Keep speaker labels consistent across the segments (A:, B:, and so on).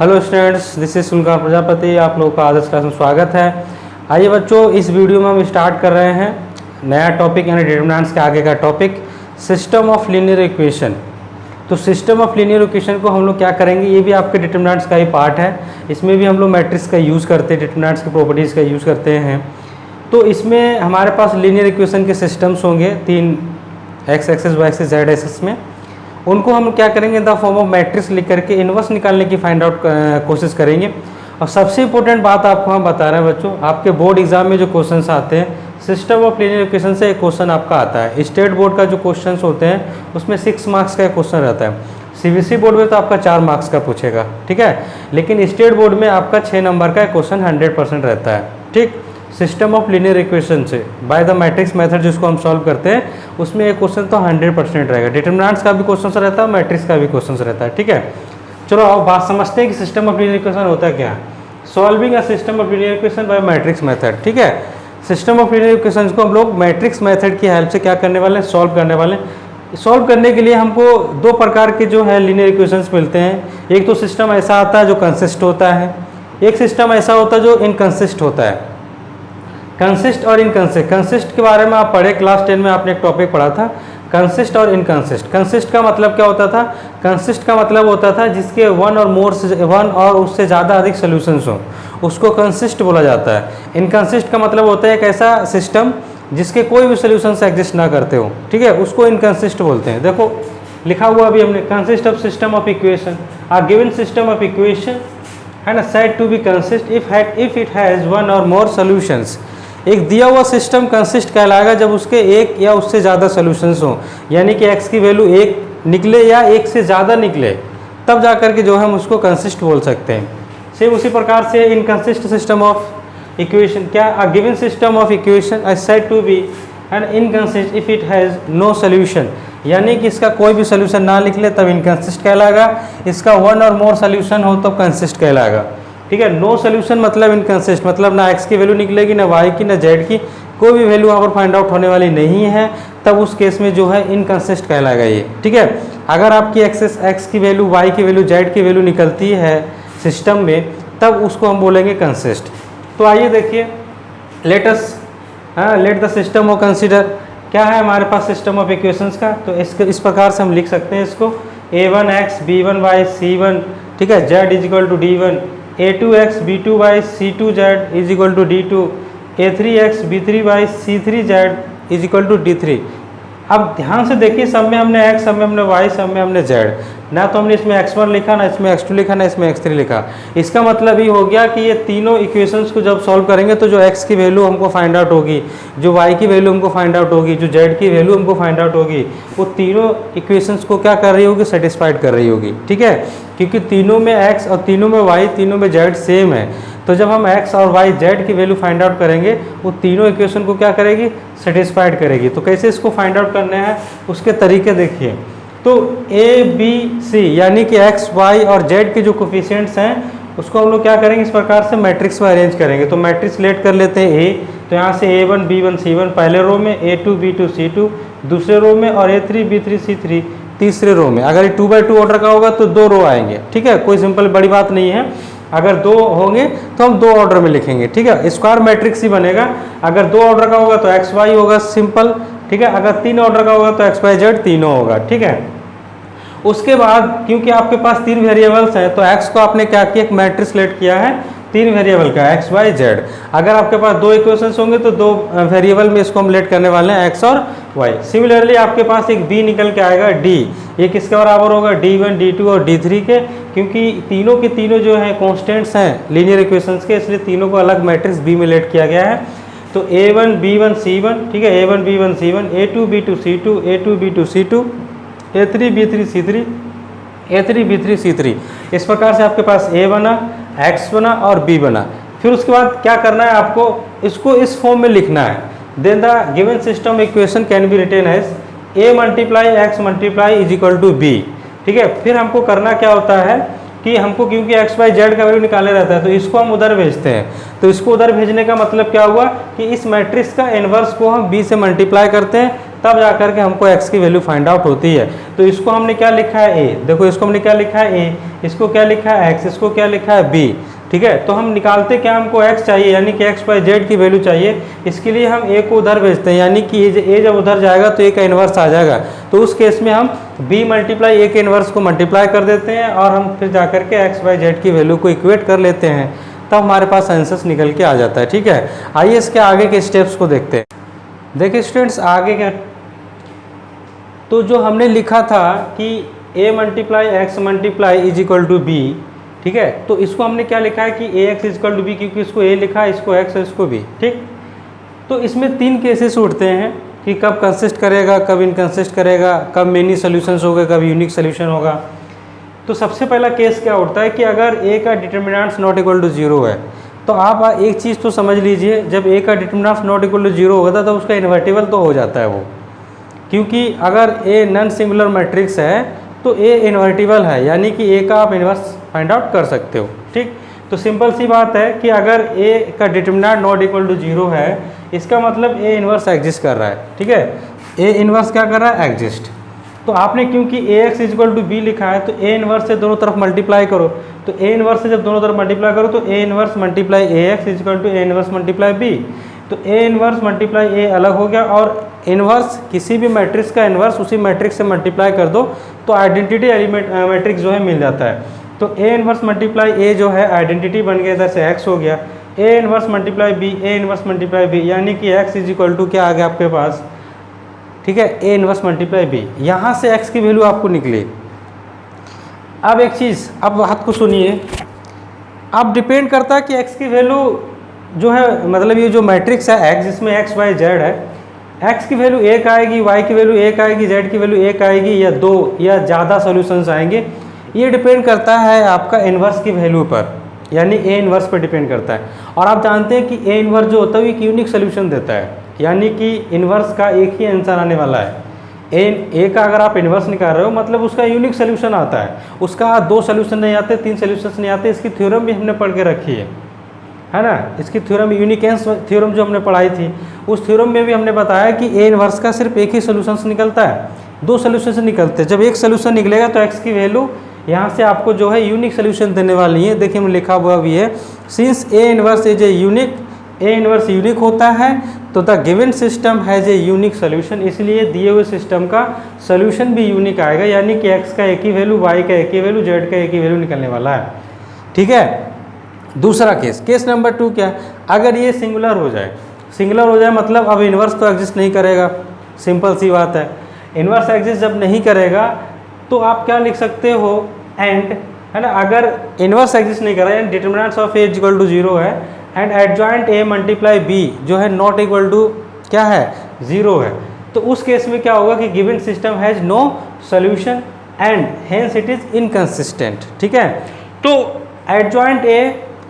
A: Hello students, this is Sunkar Prajapati. आप लोगों का आदर्श क्लास में स्वागत है। आइए बच्चों, इस वीडियो में हम स्टार्ट कर रहे हैं नया टॉपिक यानी डिटरमिनेंट्स के आगे का topic system of linear equation. तो सिस्टम ऑफ लीनियर इक्वेशन को हम लोग क्या करेंगे, ये भी आपके डिटरमिनेंट्स का ही पार्ट है। इसमें भी हम लोग मैट्रिक्स का यूज़ करते हैं, डिटरमिनेंट्स की प्रॉपर्टीज़ का यूज़ करते हैं। तो इसमें हमारे पास लीनियर इक्वेशन के सिस्टम्स होंगे तीन, x axis, y axis, z axis में। उनको हम क्या करेंगे, द फॉर्म ऑफ मैट्रिक्स लिख करके इन्वर्स निकालने की फाइंड आउट कोशिश करेंगे। और सबसे इंपॉर्टेंट बात आपको हम बता रहे हैं बच्चों, आपके बोर्ड एग्जाम में जो क्वेश्चंस आते हैं सिस्टम ऑफ लीनियर इक्वेशन से एक क्वेश्चन आपका आता है। स्टेट बोर्ड का जो क्वेश्चंस होते हैं उसमें 6 मार्क्स का क्वेश्चन रहता है। सीबीएसई बोर्ड में तो आपका 4 मार्क्स का पूछेगा, ठीक है। लेकिन स्टेट बोर्ड में आपका 6 नंबर का क्वेश्चन 100% रहता है, ठीक। सिस्टम ऑफ लीनियर इक्वेशन से बाय द मैट्रिक्स मेथड जिसको हम सॉल्व करते हैं, उसमें एक क्वेश्चन तो 100% रहेगा। डिटरमिनेंट्स का भी क्वेश्चन रहता है, मैट्रिक्स का भी क्वेश्चन रहता है, ठीक है। चलो अब बात समझते हैं कि सिस्टम ऑफ लीनियर इक्वेशन होता है क्या। Solving a system of linear equation by matrix method, ठीक है। सिस्टम ऑफ लीनियर इक्वेशन को हम लोग मैट्रिक्स मेथड की हेल्प से क्या करने वाले हैं, सॉल्व करने वाले हैं। सॉल्व करने के लिए हमको दो प्रकार के जो है लीनियर इक्वेशंस मिलते हैं। एक तो सिस्टम ऐसा आता है जो कंसिस्ट होता है, एक सिस्टम ऐसा होता है जो इनकंसिस्ट होता है। कंसिस्ट और इनकंसिस्ट, कंसिस्ट के बारे में आप पढ़े क्लास 10 में, आपने एक टॉपिक पढ़ा था कंसिस्ट और इनकंसिस्ट। कंसिस्ट का मतलब क्या होता था, कंसिस्ट का मतलब होता था जिसके वन और उससे ज़्यादा अधिक सोल्यूशंस हो, उसको कंसिस्ट बोला जाता है। इनकंसिस्ट का मतलब होता है एक ऐसा सिस्टम जिसके कोई भी सोल्यूशंस एग्जिस्ट ना करते हो, ठीक है, उसको इनकंसिस्ट बोलते हैं। देखो लिखा हुआ अभी हमने, consist of system of equation, a given system of equation है ना, said to be consist if it has one or more solutions. एक दिया हुआ सिस्टम कंसिस्ट कहलाएगा जब उसके एक या उससे ज़्यादा सोल्यूशंस हों, यानी कि x की वैल्यू 1 निकले या 1 से ज़्यादा निकले, तब जा कर के जो है हम उसको कंसिस्ट बोल सकते हैं। सेम उसी प्रकार से इनकंसिस्ट सिस्टम ऑफ इक्वेशन, क्या a given system of equation is said to be and inconsistent if it has no solution, यानी कि इसका कोई भी सोल्यूशन ना निकले तब इनकंसिस्ट कहलाएगा, इसका वन और मोर सोल्यूशन हो तब कंसिस्ट कहलाएगा, ठीक है। नो सोल्यूशन मतलब इनकंसिस्ट, मतलब ना x की वैल्यू निकलेगी, ना y की, ना z की, कोई भी वैल्यू वहाँ पर फाइंड आउट होने वाली नहीं है, तब उस केस में जो है इनकंसिस्ट कहलाएगा ये, ठीक है। अगर आपकी x की वैल्यू, y की वैल्यू, z की वैल्यू निकलती है सिस्टम में, तब उसको हम बोलेंगे कंसिस्ट। तो आइए देखिए, let the system of consider, क्या है हमारे पास सिस्टम ऑफ इक्वेशंस का। तो इस प्रकार से हम लिख सकते हैं इसको, a1x b1y c1, ठीक है, z is equal to d1, a2x b2y c2z is equal to d2, a3x b3y c3z is equal to d3। अब ध्यान से देखिए, सब में हमने x, सब में हमने y, सब में हमने z, ना तो हमने इसमें x1 लिखा, ना इसमें x2 लिखा, ना इसमें x3 लिखा। इसका मतलब ये हो गया कि ये तीनों इक्वेशंस को जब सॉल्व करेंगे तो जो x की वैल्यू हमको फाइंड आउट होगी, जो y की वैल्यू हमको फाइंड आउट होगी, जो z की वैल्यू हमको फाइंड आउट होगी, वो तीनों इक्वेशंस को क्या कर रही होगी, सेटिस्फाइड कर रही होगी, ठीक है। क्योंकि तीनों में x और तीनों में y, तीनों में z सेम है, तो जब हम x और y, z की वैल्यू फाइंड आउट करेंगे वो तीनों इक्वेशन को क्या करेगी, सेटिस्फाइड करेगी। तो कैसे इसको फाइंड आउट करने हैं उसके तरीके देखिए। तो a b c यानी कि x y और z के जो कोफिशिएंट्स हैं उसको हम लोग क्या करेंगे, इस प्रकार से मैट्रिक्स में अरेंज करेंगे। तो मैट्रिक्स लेट कर लेते हैं a, तो यहाँ से a1 b1 c1 पहले रो में, a2 b2 c2 दूसरे रो में, और a3 b3 c3 तीसरे रो में। अगर ये 2x2 ऑर्डर का होगा तो 2 रो आएंगे, ठीक है, कोई सिंपल बड़ी बात नहीं है। अगर 2 होंगे तो हम 2 ऑर्डर में लिखेंगे, ठीक है, स्क्वायर मैट्रिक्स ही बनेगा। अगर 2 ऑर्डर का होगा तो एक्स वाई होगा सिंपल, ठीक है। अगर 3 ऑर्डर का होगा तो एक्स वाई जेड तीनों होगा, ठीक है। उसके बाद क्योंकि आपके पास 3 वेरिएबल्स हैं तो x को आपने क्या किया, एक मैट्रिक्स लेट किया है 3 वेरिएबल का, एक्स वाई जेड। अगर आपके पास 2 इक्वेशंस होंगे तो 2 वेरिएबल में इसको हम लेट करने वाले हैं, x और y। सिमिलरली आपके पास एक b निकल के आएगा d, ये किसके बराबर होगा, d1 d2 और d3 के, क्योंकि तीनों के तीनों जो हैं कॉन्स्टेंट्स हैं लीनियर इक्वेशंस के, इसलिए तीनों को अलग मैट्रिक्स b में लेट किया गया है। तो a1 b1 c1, ठीक है, a1 b1 c1, a2 b2 c2, a2 b2 c2, a3 b3 c3, a3 b3 c3। इस प्रकार से आपके पास a बना, x बना और b बना। फिर उसके बाद क्या करना है आपको, इसको इस फॉर्म में लिखना है। Then the given system equation can be written as a multiply x multiply is equal to b, ठीक है। फिर हमको करना क्या होता है कि हमको क्योंकि एक्स वाई जेड का वैल्यू निकाले रहता है तो इसको हम उधर भेजते हैं। तो इसको उधर भेजने का मतलब क्या हुआ कि इस मैट्रिक्स का इन्वर्स को हम b से मल्टीप्लाई करते हैं, तब जा कर के हमको x की वैल्यू फाइंड आउट होती है। तो इसको हमने क्या लिखा है a, देखो इसको हमने क्या लिखा है a, इसको क्या लिखा है x, इसको क्या लिखा है b, ठीक है। तो हम निकालते क्या, हमको x चाहिए यानी कि x बाई जेड की वैल्यू चाहिए। इसके लिए हम a को उधर भेजते हैं, यानी कि a जब उधर जाएगा तो a का इन्वर्स आ जाएगा। तो उस केस में हम b मल्टीप्लाई a के इन्वर्स को मल्टीप्लाई कर देते हैं और हम फिर जा कर के x बाई जेड की वैल्यू को इक्वेट कर लेते हैं, तब हमारे पास आंसर्स निकल के आ जाता है, ठीक है। आइए इसके आगे के स्टेप्स को देखते हैं। देखिए स्टूडेंट्स, आगे क्या, तो जो हमने लिखा था कि a multiply x multiply is equal to b, ठीक है। तो इसको हमने क्या लिखा है कि a x is equal to b, क्योंकि इसको a लिखा है, इसको x और इसको b, ठीक। तो इसमें तीन केसेस उठते हैं कि कब कंसिस्ट करेगा, कब इनकंसिस्ट करेगा, कब मेनी सोल्यूशंस होगा, कब यूनिक सोल्यूशन होगा। तो सबसे पहला केस क्या उठता है कि अगर a का डिटर्मिनेंट्स नॉट इक्वल टू 0 है, तो आप एक चीज़ तो समझ लीजिए, जब a का डिटर्मिनेंट्स नॉट इक्वल टू 0 होगा तो उसका इन्वर्टिबल तो हो जाता है वो, क्योंकि अगर a नॉन सिंगुलर मैट्रिक्स है तो a इन्वर्टिबल है, यानी कि a का आप इन्वर्स फाइंड आउट कर सकते हो, ठीक। तो सिंपल सी बात है कि अगर a का डिटर्मिनेंट नॉट इक्वल टू 0 है, इसका मतलब a इन्वर्स एग्जिस्ट कर रहा है, ठीक है। a इन्वर्स क्या कर रहा है, एग्जिस्ट। तो आपने क्योंकि ए एक्स इजक्वल टू बी लिखा है, तो ए इन्वर्स से दोनों तरफ मल्टीप्लाई करो। तो ए इन्वर्स से जब दोनों तरफ मल्टीप्लाई करो तो a inverse multiply a x is equal to a inverse multiply b. तो ए इन्वर्स मल्टीप्लाई ए अलग हो गया, और इन्वर्स किसी भी मैट्रिक्स का इन्वर्स उसी मैट्रिक्स से मल्टीप्लाई कर दो तो आइडेंटिटी एलिमेंट मैट्रिक्स जो है मिल जाता है। तो ए इन्वर्स मल्टीप्लाई ए जो है आइडेंटिटी बन गया, इधर से एक्स हो गया। ए इन्वर्स मल्टीप्लाई बी, ए इन्वर्स मल्टीप्लाई बी, यानी कि एक्स इज इक्वल टू क्या आ गया आपके पास, ठीक है, ए इन्वर्स मल्टीप्लाई बी। यहाँ से x की वैल्यू आपको निकली। अब एक चीज़, अब बात को सुनिए, अब डिपेंड करता है कि x की वैल्यू जो है, मतलब ये जो मैट्रिक्स है x, जिसमें x y z है, x की वैल्यू 1 आएगी, y की वैल्यू 1 आएगी, z की वैल्यू 1 आएगी, या 2 या ज़्यादा सॉल्यूशंस आएंगे, ये डिपेंड करता है आपका इन्वर्स की वैल्यू पर, यानी a इन्वर्स पर डिपेंड करता है। और आप जानते हैं कि a इन्वर्स जो होता है वो एक यूनिक सोल्यूशन देता है, यानी कि इन्वर्स का एक ही आंसर आने वाला है। ए का अगर आप इन्वर्स निकाल रहे हो मतलब उसका यूनिक सोल्यूशन आता है, उसका 2 सोल्यूशन नहीं आते, 3 सोल्यूशंस नहीं आते। इसकी थ्योरम भी हमने पढ़ के रखी है ना। इसकी थ्योरम, यूनिकेंस थ्योरम जो हमने पढ़ाई थी, उस थ्योरम में भी हमने बताया कि ए इन्वर्स का सिर्फ एक ही सोल्यूशन निकलता है, 2 सोल्यूशन से निकलते हैं। जब एक सोल्यूशन निकलेगा तो एक्स की वैल्यू यहाँ से आपको जो है यूनिक सोल्यूशन देने वाली है। देखिए हमने लिखा हुआ भी है, since A inverse is a unique, A inverse unique होता है तो the given system has a unique solution, इसलिए दिए हुए सिस्टम का सोल्यूशन भी यूनिक आएगा, यानी कि x का एक ही वैल्यू, y का एक ही वैल्यू, z का एक ही वैल्यू निकलने वाला है, ठीक है। दूसरा केस, केस नंबर 2 क्या, अगर ये सिंगुलर हो जाए, सिंगुलर हो जाए मतलब अब इन्वर्स तो एग्जिस्ट नहीं करेगा, सिंपल सी बात है। इन्वर्स एग्जिस्ट जब नहीं करेगा तो आप क्या लिख सकते हो, एंड, है ना। अगर इन्वर्स एग्जिस्ट नहीं कर रहा है, determinants of A equal to 0 है, and adjoint A multiply B जो है नॉट इक्वल टू क्या है, 0 है, तो उस केस में क्या होगा कि given system has no solution and hence it is inconsistent, ठीक है। तो adjoint A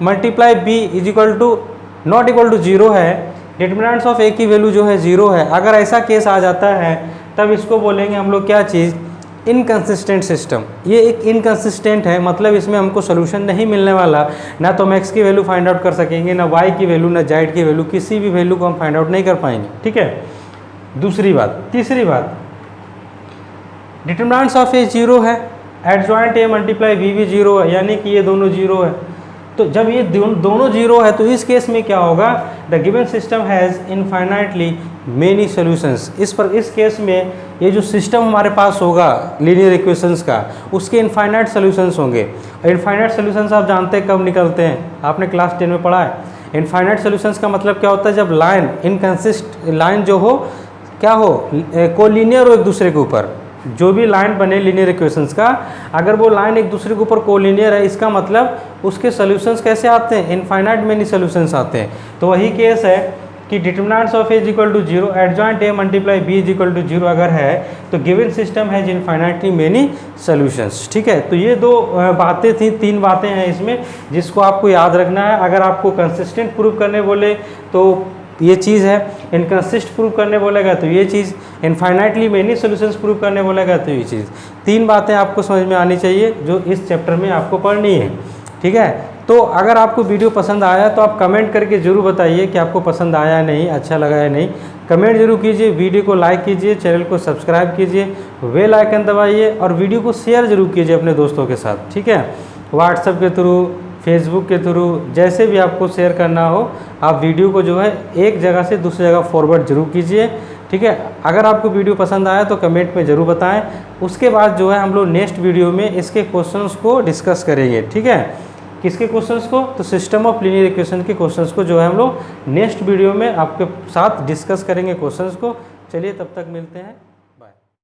A: multiply B is equal to not equal to 0 है, डिटर्मिनेंट्स ऑफ ए की वैल्यू जो है 0 है। अगर ऐसा केस आ जाता है तब इसको बोलेंगे हम लोग क्या चीज़, इनकंसिस्टेंट सिस्टम। ये एक इनकंसिस्टेंट है, मतलब इसमें हमको सोल्यूशन नहीं मिलने वाला, ना तो हम x की वैल्यू फाइंड आउट कर सकेंगे, ना y की वैल्यू, ना z की वैल्यू, किसी भी वैल्यू को हम फाइंड आउट नहीं कर पाएंगे, ठीक है। दूसरी बात, तीसरी बात, डिटर्मिनेंट्स ऑफ ए 0 है, एडजॉइंट ए मल्टीप्लाई बी भी 0 है, यानी कि ये दोनों 0 है। तो जब ये दोनों 0 है तो इस केस में क्या होगा, the given system has infinitely many solutions. इस केस में ये जो सिस्टम हमारे पास होगा लीनियर इक्वेशंस का, उसके इनफाइनाइट सॉल्यूशंस होंगे। इनफाइनाइट सॉल्यूशंस आप जानते हैं कब निकलते हैं, आपने क्लास 10 में पढ़ा है। इनफाइनाइट सॉल्यूशंस का मतलब क्या होता है, जब लाइन इनकंसिस्ट, लाइन जो हो क्या हो, कोलिनियर हो एक दूसरे के ऊपर। जो भी लाइन बने लीनियर इक्वेशंस का, अगर वो लाइन एक दूसरे के ऊपर कोलिनियर है, इसका मतलब उसके सॉल्यूशंस कैसे आते हैं, इनफाइनाइट मेनी सॉल्यूशंस आते हैं। तो वही केस है कि determinants of A is equal to 0, adjoint A multiply B is equal to 0 अगर है तो given system has infinitely many solutions, ठीक है। तो ये 2 बातें थी, 3 बातें हैं इसमें जिसको आपको याद रखना है। अगर आपको कंसिस्टेंट प्रूव करने बोले तो ये चीज़ है, इनकंसिस्ट प्रूव करने बोलेगा तो ये चीज़, इनफाइनाइटली मेनी सॉल्यूशंस प्रूव करने बोलेगा तो ये चीज़। 3 बातें आपको समझ में आनी चाहिए जो इस चैप्टर में आपको पढ़नी है, ठीक है। तो अगर आपको वीडियो पसंद आया तो आप कमेंट करके ज़रूर बताइए कि आपको पसंद आया या नहीं, अच्छा लगा या नहीं। कमेंट जरूर कीजिए, वीडियो को लाइक कीजिए, चैनल को सब्सक्राइब कीजिए, बेल आइकन दबाइए और वीडियो को शेयर जरूर कीजिए अपने दोस्तों के साथ, ठीक है। व्हाट्सएप के थ्रू, फेसबुक के थ्रू, जैसे भी आपको शेयर करना हो आप वीडियो को जो है एक जगह से दूसरी जगह फॉरवर्ड जरूर कीजिए, ठीक है। अगर आपको वीडियो पसंद आया तो कमेंट में ज़रूर बताएं। उसके बाद जो है हम लोग नेक्स्ट वीडियो में इसके क्वेश्चंस को डिस्कस करेंगे, ठीक है। किसके क्वेश्चंस को? तो सिस्टम ऑफ लीनियर इक्वेशन के क्वेश्चंस को जो है हम लोग नेक्स्ट वीडियो में आपके साथ डिस्कस करेंगे क्वेश्चंस को। चलिए तब तक मिलते हैं।